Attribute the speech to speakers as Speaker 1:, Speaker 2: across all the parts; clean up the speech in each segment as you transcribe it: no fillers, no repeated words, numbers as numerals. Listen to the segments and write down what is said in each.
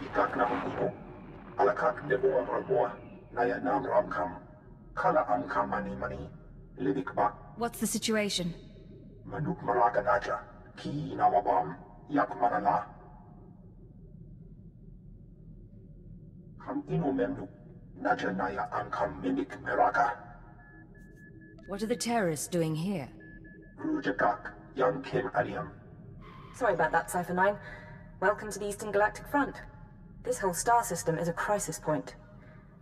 Speaker 1: Ikak na imo, alakak nebo ang ragwa, naya nam ramkam, kala amkam mani, libikba,
Speaker 2: What's the situation?
Speaker 1: manuk maraka naja, ki nawabam, yak manala. Ham ino memnu, naja naya amkam mimik meraka.
Speaker 2: What are the terrorists doing here?
Speaker 1: Rujakak, young Kim Aliam.
Speaker 3: Sorry about that, Cypher 9. Welcome to the Eastern Galactic Front. This whole star system is a crisis point.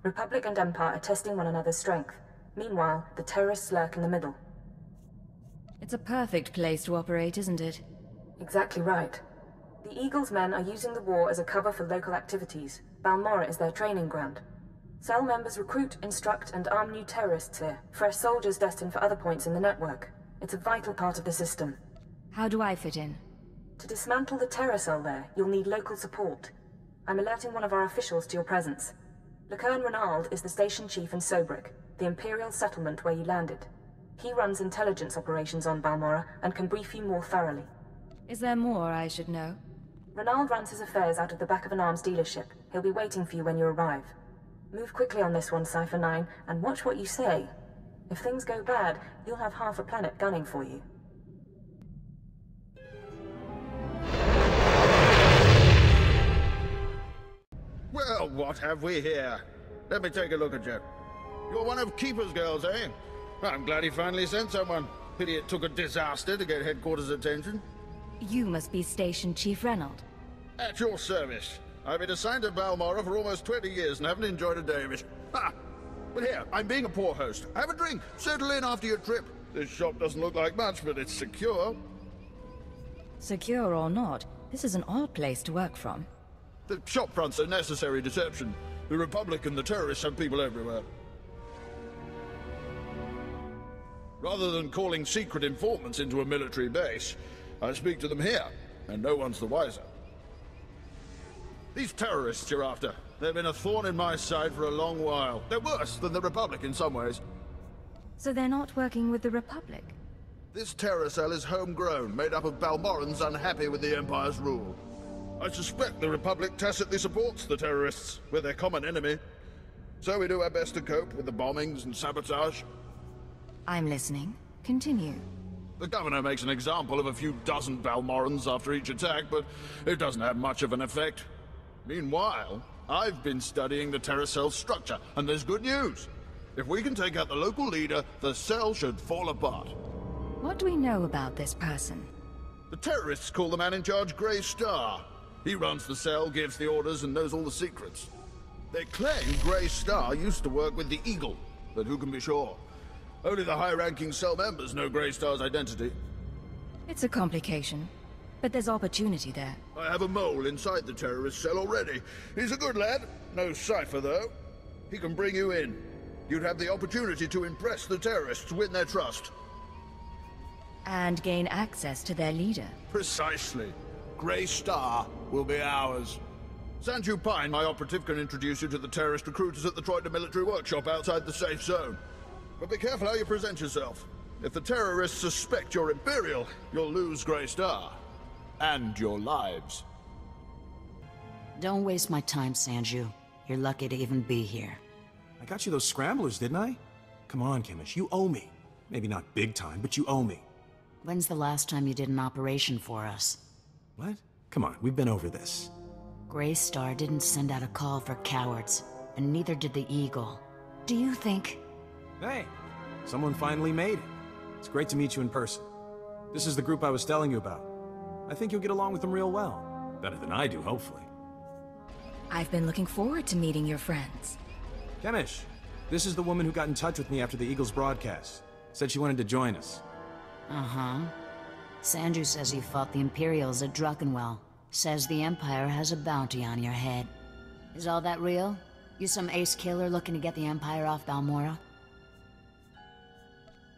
Speaker 3: Republic and Empire are testing one another's strength. Meanwhile, the terrorists lurk in the middle.
Speaker 2: It's a perfect place to operate, isn't it?
Speaker 3: Exactly right. The Eagle's men are using the war as a cover for local activities. Balmorra is their training ground. Cell members recruit, instruct, and arm new terrorists here. Fresh soldiers destined for other points in the network. It's a vital part of the system.
Speaker 2: How do I fit in?
Speaker 3: To dismantle the terror cell there, you'll need local support. I'm alerting one of our officials to your presence. Lecerne Renald is the station chief in Sobrik, the Imperial settlement where you landed. He runs intelligence operations on Balmorra and can brief you more thoroughly.
Speaker 2: Is there more I should know?
Speaker 3: Renald runs his affairs out of the back of an arms dealership. He'll be waiting for you when you arrive. Move quickly on this one, Cypher 9, and watch what you say. If things go bad, you'll have half a planet gunning for you.
Speaker 4: Well, what have we here? Let me take a look at you. You're one of Keeper's girls, eh? I'm glad he finally sent someone. Pity it took a disaster to get headquarters' attention.
Speaker 2: You must be Station Chief Renald.
Speaker 4: At your service. I've been assigned to Balmorra for almost 20 years and haven't enjoyed a day of it. Ha! But here, I'm being a poor host. Have a drink. Settle in after your trip. This shop doesn't look like much, but it's secure.
Speaker 2: Secure or not, this is an odd place to work from.
Speaker 4: The shop front's a necessary deception. The Republic and the terrorists have people everywhere. Rather than calling secret informants into a military base, I speak to them here, and no one's the wiser. These terrorists you're after, they've been a thorn in my side for a long while. They're worse than the Republic in some ways.
Speaker 2: So they're not working with the Republic?
Speaker 4: This terror cell is homegrown, made up of Balmorrans unhappy with the Empire's rule. I suspect the Republic tacitly supports the terrorists. We're their common enemy. So we do our best to cope with the bombings and sabotage.
Speaker 2: I'm listening. Continue.
Speaker 4: The governor makes an example of a few dozen Balmorrans after each attack, but it doesn't have much of an effect. Meanwhile, I've been studying the terror cell's structure, and there's good news. If we can take out the local leader, the cell should fall apart.
Speaker 2: What do we know about this person?
Speaker 4: The terrorists call the man in charge Grey Star. He runs the cell, gives the orders, and knows all the secrets. They claim Grey Star used to work with the Eagle, but who can be sure? Only the high-ranking cell members know Grey Star's identity.
Speaker 2: It's a complication, but there's opportunity there.
Speaker 4: I have a mole inside the terrorist cell already. He's a good lad. No cipher, though. He can bring you in. You'd have the opportunity to impress the terrorists, win their trust.
Speaker 2: And gain access to their leader.
Speaker 4: Precisely. Grey Star will be ours. Sanju Pine, my operative, can introduce you to the terrorist recruiters at the Troita military workshop outside the safe zone. But be careful how you present yourself. If the terrorists suspect you're Imperial, you'll lose Grey Star. And your lives.
Speaker 5: Don't waste my time, Sanju. You're lucky to even be here.
Speaker 6: I got you those scramblers, didn't I? Come on, Kimish, you owe me. Maybe not big time, but you owe me.
Speaker 5: When's the last time you did an operation for us?
Speaker 6: What? Come on, we've been over this.
Speaker 5: Grey Star didn't send out a call for cowards, and neither did the Eagle. Do you think...
Speaker 6: Hey, someone finally made it. It's great to meet you in person. This is the group I was telling you about. I think you'll get along with them real well. Better than I do, hopefully.
Speaker 2: I've been looking forward to meeting your friends.
Speaker 6: Kemish, this is the woman who got in touch with me after the Eagles broadcast. Said she wanted to join us.
Speaker 5: Uh-huh. Sanju says you fought the Imperials at Druckenwell. Says the Empire has a bounty on your head. Is all that real? You some ace killer looking to get the Empire off Balmorra?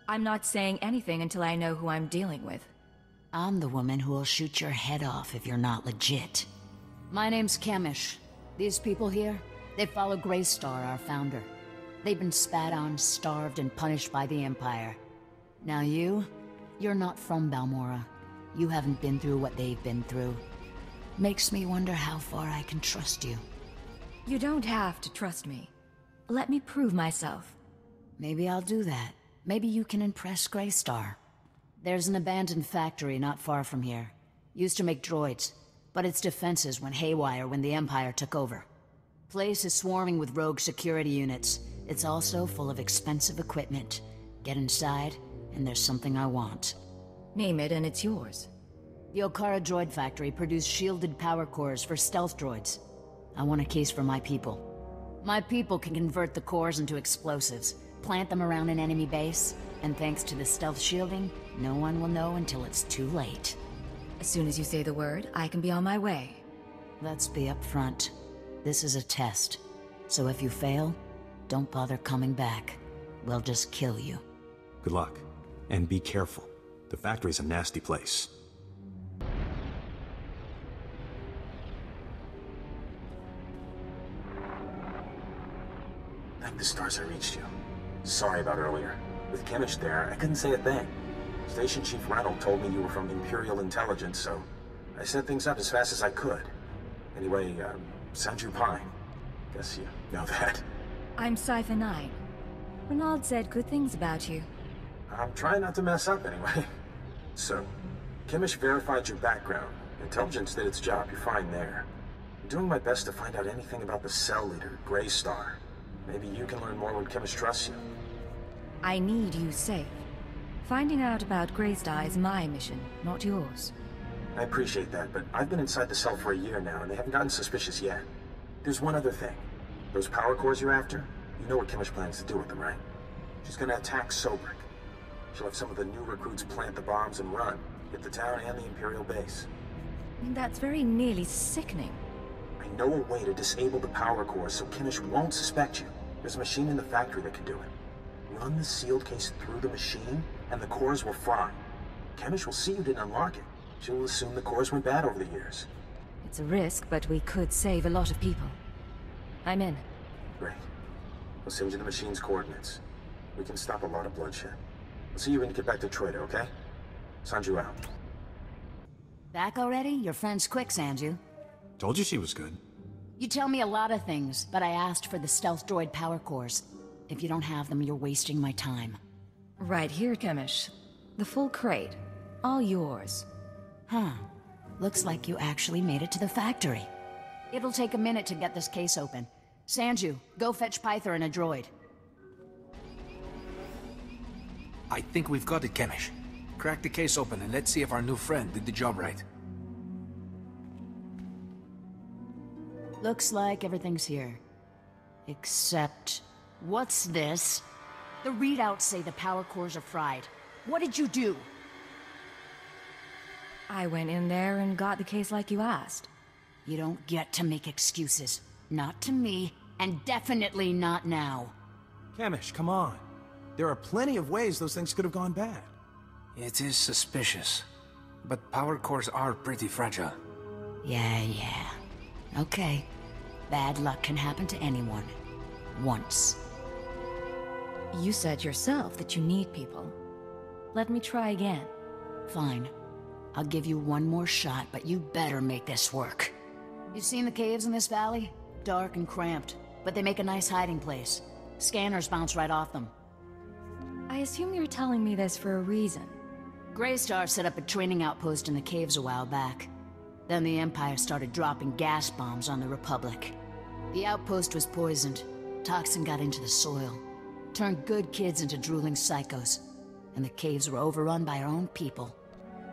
Speaker 2: I'm not saying anything until I know who I'm dealing with.
Speaker 5: I'm the woman who will shoot your head off if you're not legit. My name's Kemish. These people here, they follow Grey Star, our founder. They've been spat on, starved, and punished by the Empire. Now you're not from Balmorra. You haven't been through what they've been through. Makes me wonder how far I can trust you.
Speaker 2: You don't have to trust me. Let me prove myself.
Speaker 5: Maybe I'll do that. Maybe you can impress Greystar. There's an abandoned factory not far from here. Used to make droids, but its defenses went haywire when the Empire took over. Place is swarming with rogue security units. It's also full of expensive equipment. Get inside, and there's something I want.
Speaker 2: Name it and it's yours.
Speaker 5: The Okara droid factory produced shielded power cores for stealth droids. I want a case for my people. My people can convert the cores into explosives, plant them around an enemy base, and thanks to the stealth shielding, no one will know until it's too late.
Speaker 2: As soon as you say the word, I can be on my way.
Speaker 5: Let's be upfront. This is a test. So if you fail, don't bother coming back. We'll just kill you.
Speaker 6: Good luck. And be careful. The factory's a nasty place.
Speaker 1: Thank the stars I reached you. Sorry about earlier. With Kimmich there, I couldn't say a thing. Station Chief Reynolds told me you were from Imperial Intelligence, so I set things up as fast as I could. Anyway, Sanju Pine. Guess you know that.
Speaker 2: I'm Cypher 9. Renaud said good things about you.
Speaker 1: I'm trying not to mess up anyway. So, Kimmich verified your background. Intelligence did its job, you're fine there. I'm doing my best to find out anything about the cell leader, Greystar. Maybe you can learn more when Kimmich trusts you.
Speaker 2: I need you safe. Finding out about Greystar is my mission, not yours.
Speaker 1: I appreciate that, but I've been inside the cell for a year now, and they haven't gotten suspicious yet. There's one other thing. Those power cores you're after, you know what Kimmich plans to do with them, right? She's gonna attack Sobrik. She'll have some of the new recruits plant the bombs and run, hit the town and the Imperial base.
Speaker 2: That's very nearly sickening.
Speaker 1: I know a way to disable the power cores so Kimmich won't suspect you. There's a machine in the factory that can do it. Run the sealed case through the machine, and the cores will fry. Kimmich will see you didn't unlock it. She will assume the cores went bad over the years.
Speaker 2: It's a risk, but we could save a lot of people. I'm in.
Speaker 1: Great. I'll send you the machine's coordinates. We can stop a lot of bloodshed. I'll see you when you get back to Troida, okay? Sanju out.
Speaker 5: Back already? Your friend's quick, Sanju.
Speaker 6: Told you she was good.
Speaker 5: You tell me a lot of things, but I asked for the stealth droid power cores. If you don't have them, you're wasting my time.
Speaker 2: Right here, Kimmich. The full crate. All yours.
Speaker 5: Huh. Looks like you actually made it to the factory. It'll take a minute to get this case open. Sanju, go fetch Pyther and a droid.
Speaker 7: I think we've got it, Kimmich. Crack the case open and let's see if our new friend did the job right.
Speaker 5: Looks like everything's here. Except... what's this? The readouts say the power cores are fried. What did you do?
Speaker 2: I went in there and got the case like you asked.
Speaker 5: You don't get to make excuses. Not to me, and definitely not now.
Speaker 6: Kamish, come on. There are plenty of ways those things could have gone bad.
Speaker 7: It is suspicious, but power cores are pretty fragile.
Speaker 5: Yeah. Okay. Bad luck can happen to anyone. Once.
Speaker 2: You said yourself that you need people. Let me try again.
Speaker 5: Fine. I'll give you one more shot, but you better make this work. You seen the caves in this valley? Dark and cramped, but they make a nice hiding place. Scanners bounce right off them.
Speaker 2: I assume you're telling me this for a reason.
Speaker 5: Greystar set up a training outpost in the caves a while back. Then the Empire started dropping gas bombs on the Republic. The outpost was poisoned. Toxin got into the soil. Turned good kids into drooling psychos. And the caves were overrun by our own people.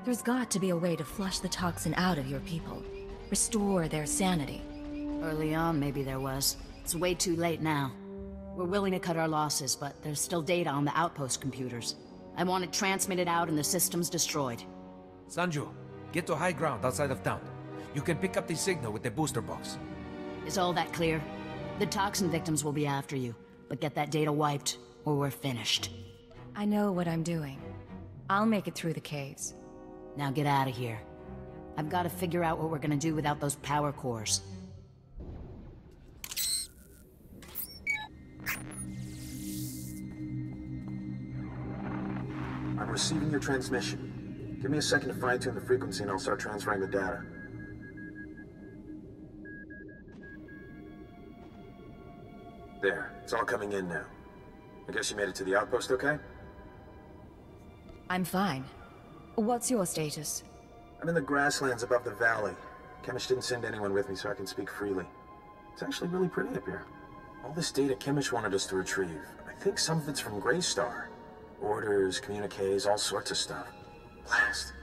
Speaker 2: There's got to be a way to flush the toxin out of your people. Restore their sanity.
Speaker 5: Early on, maybe there was. It's way too late now. We're willing to cut our losses, but there's still data on the outpost computers. I want it transmitted out and the systems destroyed.
Speaker 7: Sanju, get to high ground outside of town. You can pick up the signal with the booster box.
Speaker 5: Is all that clear? The toxin victims will be after you, but get that data wiped, or we're finished.
Speaker 2: I know what I'm doing. I'll make it through the caves.
Speaker 5: Now get out of here. I've got to figure out what we're gonna do without those power cores.
Speaker 1: I'm receiving your transmission. Give me a second to fine-tune the frequency and I'll start transferring the data. There, it's all coming in now. I guess you made it to the outpost okay?
Speaker 2: I'm fine. What's your status?
Speaker 1: I'm in the grasslands above the valley. Chemish didn't send anyone with me so I can speak freely. It's actually really pretty up here. All this data Chemish wanted us to retrieve. I think some of it's from Greystar. Orders, communiques, all sorts of stuff. Blast.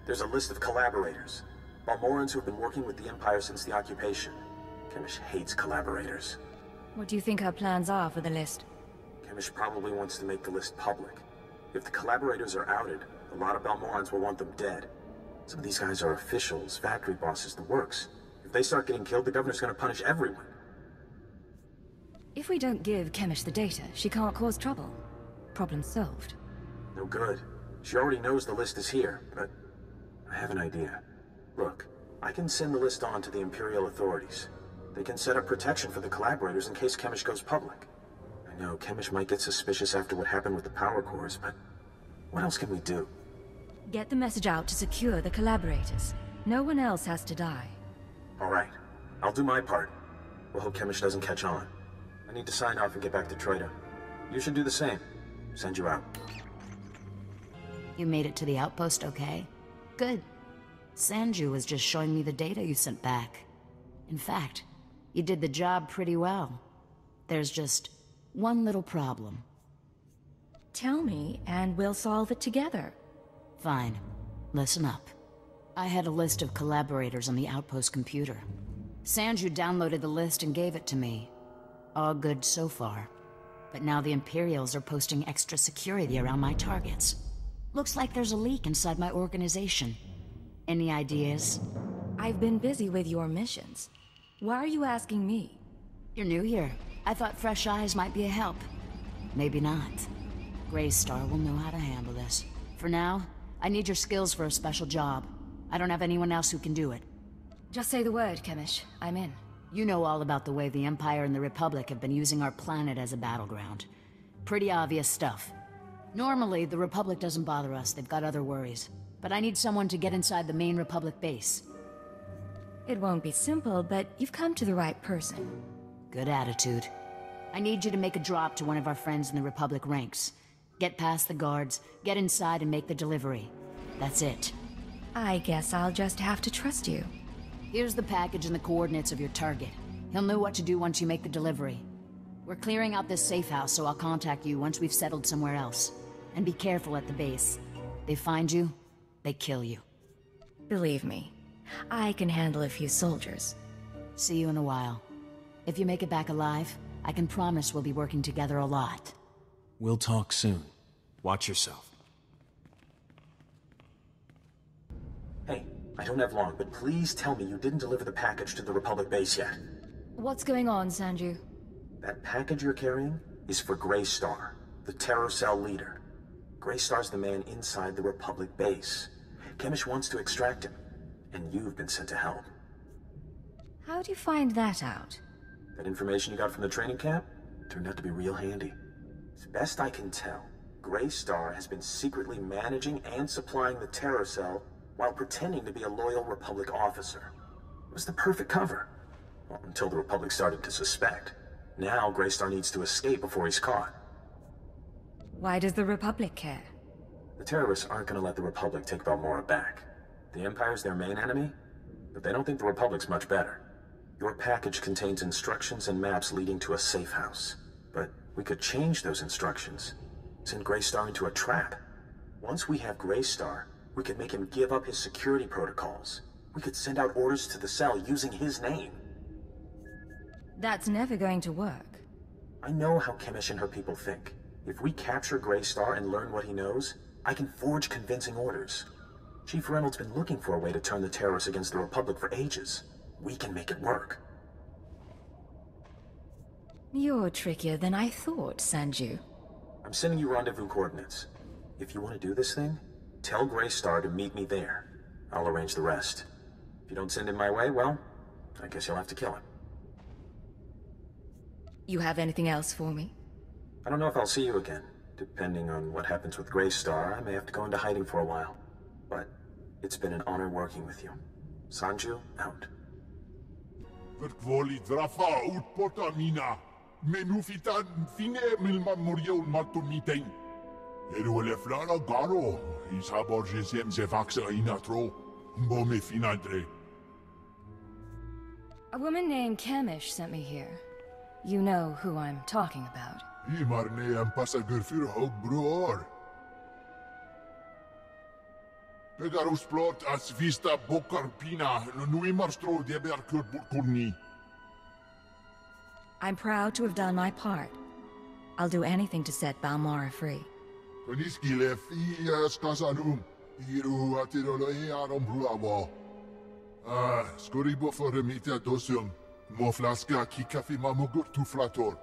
Speaker 1: There's a list of collaborators. Balmorans who've been working with the Empire since the occupation. Chemish hates collaborators.
Speaker 2: What do you think her plans are for the list?
Speaker 1: Chemish probably wants to make the list public. If the collaborators are outed, a lot of Balmorans will want them dead. Some of these guys are officials, factory bosses, the works. If they start getting killed, the governor's gonna punish everyone.
Speaker 2: If we don't give Chemish the data, she can't cause trouble. Problem solved.
Speaker 1: No good. She already knows the list is here, but I have an idea. Look, I can send the list on to the Imperial authorities. They can set up protection for the collaborators in case Chemish goes public. I know Chemish might get suspicious after what happened with the power cores, but what else can we do?
Speaker 2: Get the message out to secure the collaborators. No one else has to die.
Speaker 1: All right. I'll do my part. We'll hope Chemish doesn't catch on. I need to sign off and get back to Troida. You should do the same. Send you out.
Speaker 5: You made it to the outpost okay? Good. Sanju was just showing me the data you sent back. In fact, you did the job pretty well. There's just one little problem.
Speaker 2: Tell me, and we'll solve it together.
Speaker 5: Fine. Listen up. I had a list of collaborators on the outpost computer. Sanju downloaded the list and gave it to me. All good so far. But now the Imperials are posting extra security around my targets. Looks like there's a leak inside my organization. Any ideas?
Speaker 2: I've been busy with your missions. Why are you asking me?
Speaker 5: You're new here. I thought fresh eyes might be a help. Maybe not. Greystar will know how to handle this. For now, I need your skills for a special job. I don't have anyone else who can do it.
Speaker 2: Just say the word, Chemish. I'm in.
Speaker 5: You know all about the way the Empire and the Republic have been using our planet as a battleground. Pretty obvious stuff. Normally, the Republic doesn't bother us. They've got other worries. But I need someone to get inside the main Republic base.
Speaker 2: It won't be simple, but you've come to the right person.
Speaker 5: Good attitude. I need you to make a drop to one of our friends in the Republic ranks. Get past the guards, get inside and make the delivery. That's it.
Speaker 2: I guess I'll just have to trust you.
Speaker 5: Here's the package and the coordinates of your target. He'll know what to do once you make the delivery. We're clearing out this safe house, so I'll contact you once we've settled somewhere else. And be careful at the base. They find you, they kill you.
Speaker 2: Believe me, I can handle a few soldiers.
Speaker 5: See you in a while. If you make it back alive, I can promise we'll be working together a lot.
Speaker 6: We'll talk soon. Watch yourself.
Speaker 1: Hey, I don't have long, but please tell me you didn't deliver the package to the Republic base yet.
Speaker 2: What's going on, Sanju?
Speaker 1: That package you're carrying is for Greystar, the Terror Cell leader. Greystar's the man inside the Republic base. Chemish wants to extract him, and you've been sent to help.
Speaker 2: How'd you find that out?
Speaker 1: That information you got from the training camp turned out to be real handy. As best I can tell, Greystar has been secretly managing and supplying the Terror Cell while pretending to be a loyal Republic officer. It was the perfect cover. Well, until the Republic started to suspect. Now Greystar needs to escape before he's caught.
Speaker 2: Why does the Republic care?
Speaker 1: The terrorists aren't going to let the Republic take Balmora back. The Empire's their main enemy, but they don't think the Republic's much better. Your package contains instructions and maps leading to a safe house. But we could change those instructions. Send Greystar into a trap. Once we have Greystar, we could make him give up his security protocols. We could send out orders to the cell using his name.
Speaker 2: That's never going to work.
Speaker 1: I know how Chemish and her people think. If we capture Greystar and learn what he knows, I can forge convincing orders. Chief Reynolds' been looking for a way to turn the terrorists against the Republic for ages. We can make it work.
Speaker 2: You're trickier than I thought, Sanju.
Speaker 1: I'm sending you rendezvous coordinates. If you want to do this thing, tell Greystar to meet me there. I'll arrange the rest. If you don't send him my way, well, I guess you'll have to kill him.
Speaker 2: You have anything else for me?
Speaker 1: I don't know if I'll see you again. Depending on what happens with Greystar, I may have to go into hiding for a while. But it's been an honor working with you. Sanju, out.
Speaker 8: Verkwoli drafa ut potamina. Menufitan fine milma morion matumitain. Eruele flana garo, isabor jesem zevaxa inatro, mbome finadre.
Speaker 2: A woman named Kamish sent me here. You know who I'm talking about.
Speaker 8: Imarne am passager für hog broor. Pegarus plot as vista bokarpina, no imarstro deber kurburkurni.
Speaker 2: I'm proud to have done my part. I'll do anything to set Balmora free.
Speaker 8: Koniskile fias kasanum, iru atirolo arom bruawa. Skoribo for remita dosum, moflaska kikafi mamogur tu flator.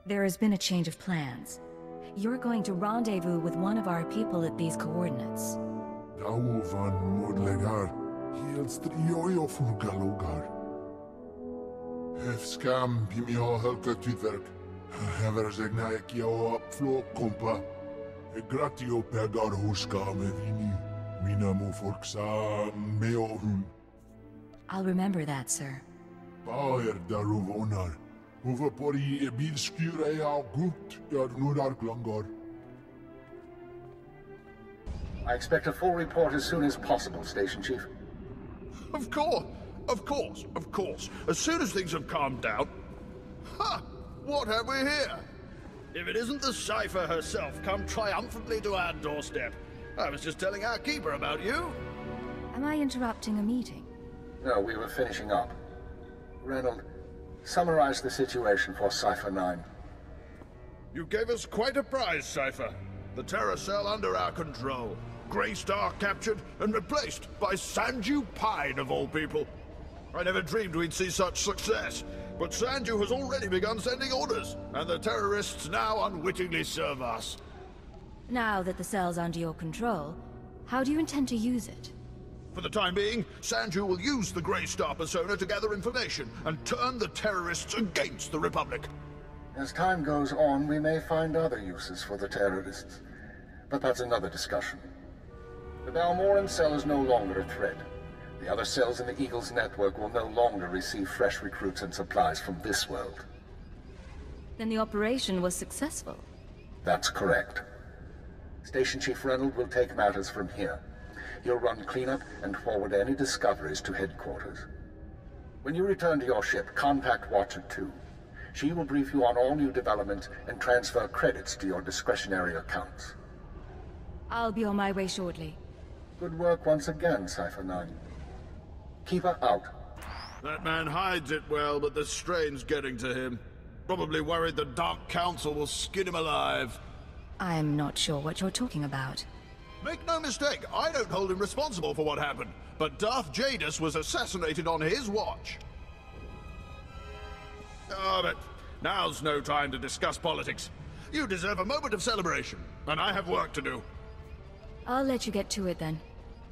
Speaker 2: There has been a change of plans. You're going to rendezvous with one of our people at these coordinates.
Speaker 8: Dau van modlegar, hielstrioio furgalogar. Hefskam pimio helka tutwerk. Hever zegna ekio apflo kompa. E gratio pegar huska me vini. Minamo forksa meo hun.
Speaker 2: I'll remember that, sir.
Speaker 8: Baer daruvonar. Overpori e bil skure au gut nudar glangor.
Speaker 1: I expect a full report as soon as possible, Station Chief.
Speaker 4: Of course. As soon as things have calmed down. Ha! What have we here? If it isn't the Cipher herself come triumphantly to our doorstep. I was just telling our keeper about you.
Speaker 2: Am I interrupting a meeting?
Speaker 1: No, we were finishing up. Reynold, summarize the situation for Cipher 9.
Speaker 4: You gave us quite a prize, Cipher. The Terra cell under our control. Greystar captured and replaced by Sanju Pine, of all people. I never dreamed we'd see such success, but Sanju has already begun sending orders, and the terrorists now unwittingly serve us.
Speaker 2: Now that the cell's under your control, how do you intend to use it?
Speaker 4: For the time being, Sanju will use the Greystar persona to gather information and turn the terrorists against the Republic.
Speaker 1: As time goes on, we may find other uses for the terrorists. But that's another discussion. The Balmoran cell is no longer a threat. The other cells in the Eagle's network will no longer receive fresh recruits and supplies from this world.
Speaker 2: Then the operation was successful.
Speaker 1: That's correct. Station Chief Reynold will take matters from here. He'll run cleanup and forward any discoveries to headquarters. When you return to your ship, contact Watcher 2. She will brief you on all new developments and transfer credits to your discretionary accounts.
Speaker 2: I'll be on my way shortly.
Speaker 1: Good work once again, Cipher 9. Keep her out.
Speaker 4: That man hides it well, but the strain's getting to him. Probably worried the Dark Council will skin him alive.
Speaker 2: I'm not sure what you're talking about.
Speaker 4: Make no mistake, I don't hold him responsible for what happened, but Darth Jadus was assassinated on his watch. But now's no time to discuss politics. You deserve a moment of celebration, and I have work to do.
Speaker 2: I'll let you get to it then.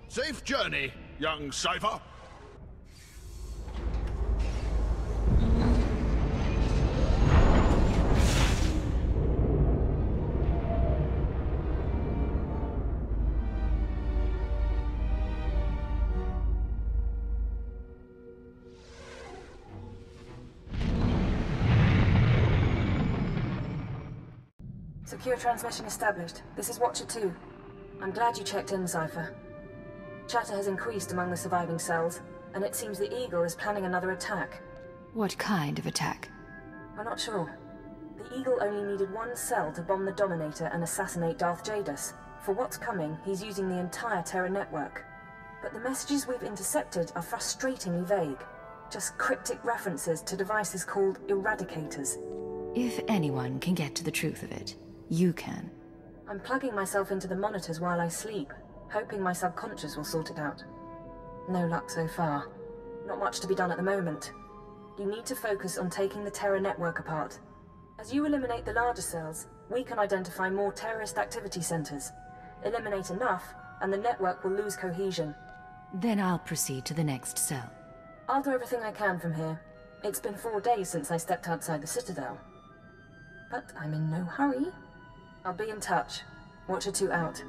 Speaker 4: Safe journey, young Cipher.
Speaker 3: Secure transmission established. This is Watcher 2. I'm glad you checked in, Cipher. Chatter has increased among the surviving cells, and it seems the Eagle is planning another attack.
Speaker 2: What kind of attack?
Speaker 3: I'm not sure. The Eagle only needed one cell to bomb the Dominator and assassinate Darth Jadus. For what's coming, he's using the entire Terra network. But the messages we've intercepted are frustratingly vague. Just cryptic references to devices called Eradicators.
Speaker 2: If anyone can get to the truth of it, you can.
Speaker 3: I'm plugging myself into the monitors while I sleep, hoping my subconscious will sort it out. No luck so far. Not much to be done at the moment. You need to focus on taking the Terra network apart. As you eliminate the larger cells, we can identify more terrorist activity centers. Eliminate enough, and the network will lose cohesion.
Speaker 2: Then I'll proceed to the next cell.
Speaker 3: I'll do everything I can from here. It's been 4 days since I stepped outside the Citadel. But I'm in no hurry. I'll be in touch. Watcher 2 out.